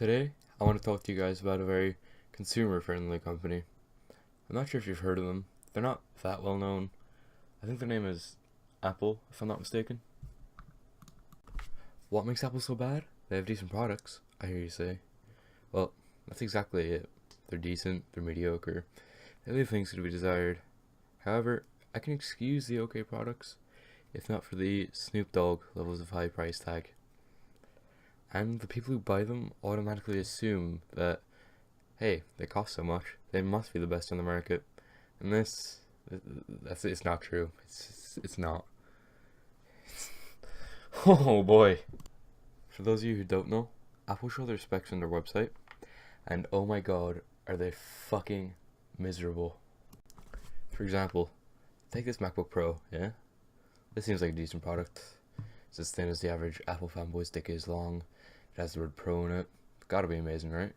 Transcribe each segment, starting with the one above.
Today, I want to talk to you guys about a very consumer-friendly company. I'm not sure if you've heard of them. They're not that well known. I think their name is Apple, if I'm not mistaken. What makes Apple so bad? They have decent products, I hear you say. Well, that's exactly it. They're decent, they're mediocre. They leave things to be desired. However, I can excuse the okay products, if not for the Snoop Dogg levels of high price tag. And the people who buy them automatically assume that, hey, they cost so much, they must be the best on the market. And it's not true. It's not. Oh boy. For those of you who don't know, Apple show their specs on their website, and oh my god, are they fucking miserable. For example, take this MacBook Pro, yeah? This seems like a decent product. It's as thin as the average Apple fanboy stick is long. It has the word Pro in it. It's gotta be amazing, right?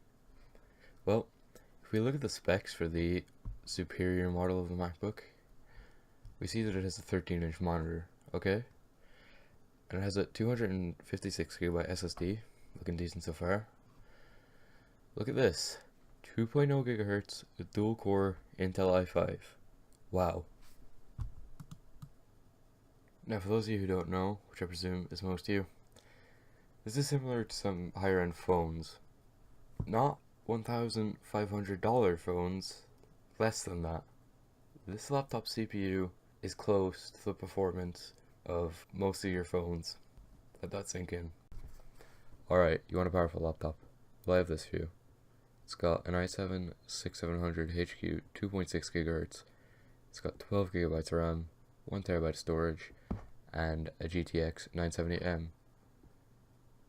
Well, if we look at the specs for the superior model of the MacBook, we see that it has a 13-inch monitor, okay? And it has a 256GB SSD, looking decent so far. Look at this, 2.0 GHz dual-core Intel i5. Wow. Now, for those of you who don't know, which I presume is most of you, this is similar to some higher-end phones. Not $1,500 phones, less than that. This laptop CPU is close to the performance of most of your phones. Let that sink in. Alright, you want a powerful laptop? Well, I have this for you. It's got an i7-6700 HQ 2.6 GHz. It's got 12GB of RAM, 1TB of storage, and a GTX 970M.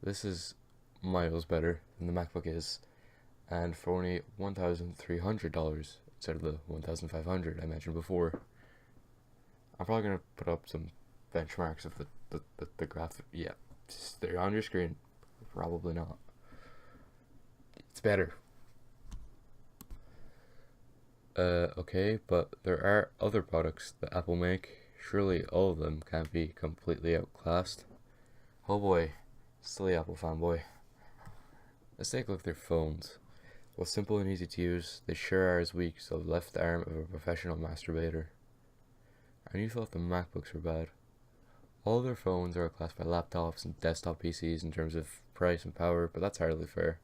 This is miles better than the MacBook is, and for only $1,300 instead of the $1,500 I mentioned before. I'm probably gonna put up some benchmarks of the graphic. Yeah, they're on your screen. Probably not. It's better. Okay, but there are other products that Apple make. Surely all of them can't be completely outclassed. Oh boy, silly Apple fanboy. Let's take a look at their phones. While simple and easy to use, they sure are as weak as the left arm of a professional masturbator. And you thought the MacBooks were bad. All of their phones are outclassed by laptops and desktop PCs in terms of price and power, but that's hardly fair.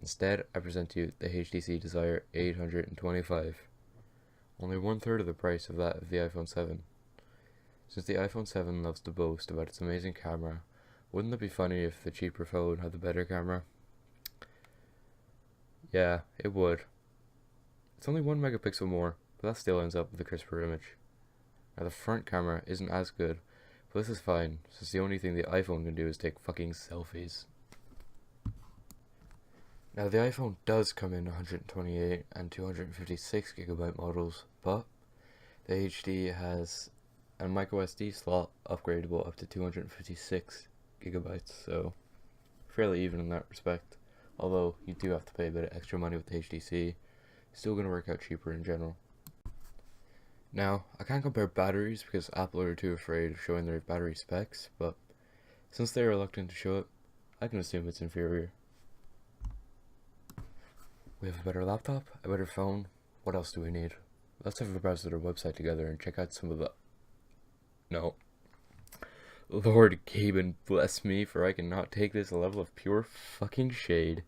Instead, I present to you the HTC Desire 825. Only 1/3 of the price of that of the iPhone 7. Since the iPhone 7 loves to boast about its amazing camera, wouldn't it be funny if the cheaper phone had the better camera? Yeah, it would. It's only 1 megapixel more, but that still ends up with a crisper image. Now the front camera isn't as good, but this is fine, since the only thing the iPhone can do is take fucking selfies. Now the iPhone does come in 128 and 256GB models, but the HD has a microSD slot upgradable up to 256GB, so fairly even in that respect. Although you do have to pay a bit of extra money with the HTC, still going to work out cheaper in general. Now, I can't compare batteries because Apple are too afraid of showing their battery specs, but since they're reluctant to show it, I can assume it's inferior. We have a better laptop, a better phone. What else do we need? Let's have a browse to their website together and check out some of the... No. Lord Gaben bless me, for I cannot take this level of pure fucking shade.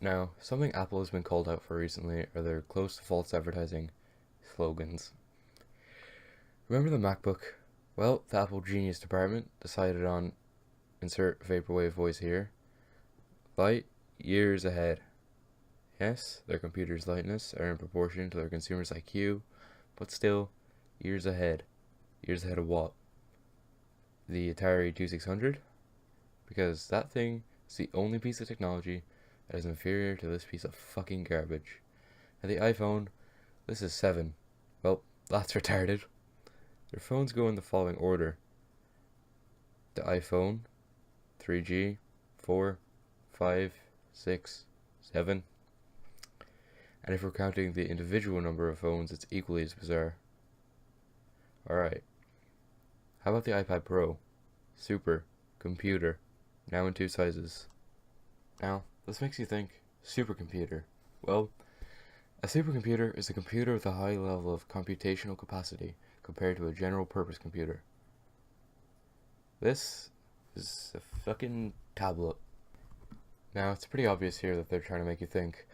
Now, something Apple has been called out for recently are their close to false advertising slogans. Remember the MacBook? Well, the Apple Genius department decided on insert vaporwave voice here. Light years ahead. Yes, their computer's lightness are in proportion to their consumer's IQ, but still, years ahead. Years ahead of what? The Atari 2600? Because that thing is the only piece of technology that is inferior to this piece of fucking garbage. And the iPhone, this is 7. Well, that's retarded. Their phones go in the following order: the iPhone, 3G, 4, 5, 6, 7. And if we're counting the individual number of phones, it's equally as bizarre. Alright. How about the iPad Pro? Super. Computer. Now in 2 sizes. Now, this makes you think, supercomputer. Well, a supercomputer is a computer with a high level of computational capacity compared to a general purpose computer. This is a fucking tablet. Now, it's pretty obvious here that they're trying to make you think,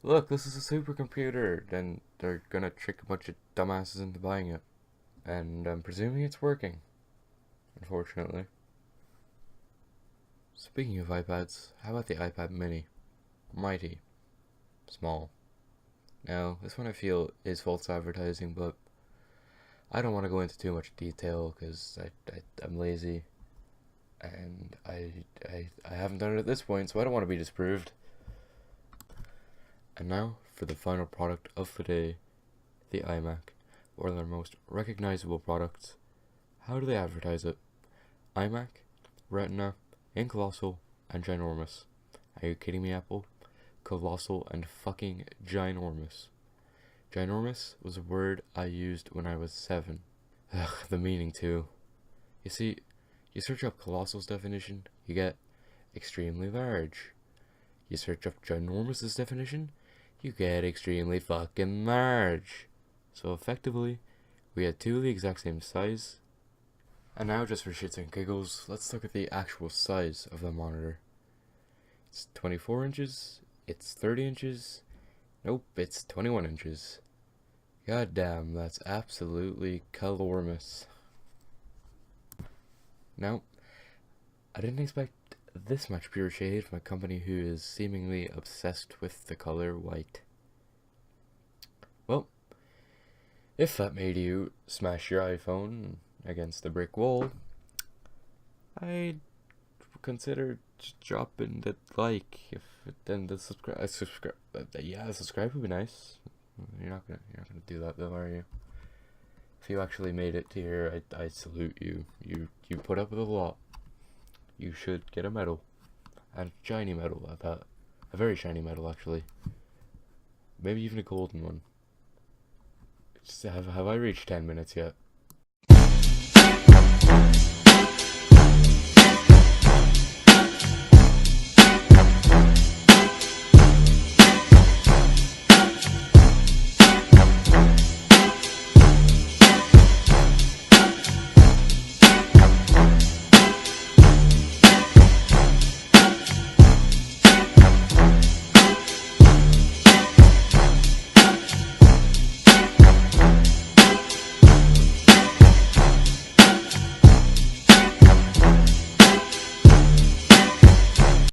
look, this is a supercomputer, then they're gonna trick a bunch of dumbasses into buying it. And I'm presuming it's working, unfortunately. Speaking of iPads, how about the iPad mini? Mighty. Small. Now, this one I feel is false advertising, but I don't want to go into too much detail because I'm lazy. And I haven't done it at this point, so I don't want to be disproved. And now, for the final product of the day, the iMac, one of their most recognizable products. How do they advertise it? iMac, Retina, and Colossal, and Ginormous. Are you kidding me, Apple? Colossal and fucking ginormous. Ginormous was a word I used when I was 7. Ugh, the meaning too. You see, you search up Colossal's definition, you get extremely large. You search up Ginormous's definition, you get extremely fucking large. So effectively, we had two of the exact same size. And now, just for shits and giggles, let's look at the actual size of the monitor. It's 24 inches, it's 30 inches, nope, it's 21 inches. God damn, that's absolutely colormous. Now, I didn't expect this much pure shade from a company who is seemingly obsessed with the color white. Well, if that made you smash your iPhone against the brick wall, I'd consider dropping the like. If then the subscribe, yeah, the subscribe would be nice. You're not gonna do that though, are you? If you actually made it to here, I salute you. You put up with a lot. You should get a medal, and a shiny medal at that. A very shiny medal, actually. Maybe even a golden one. Have I reached 10 minutes yet?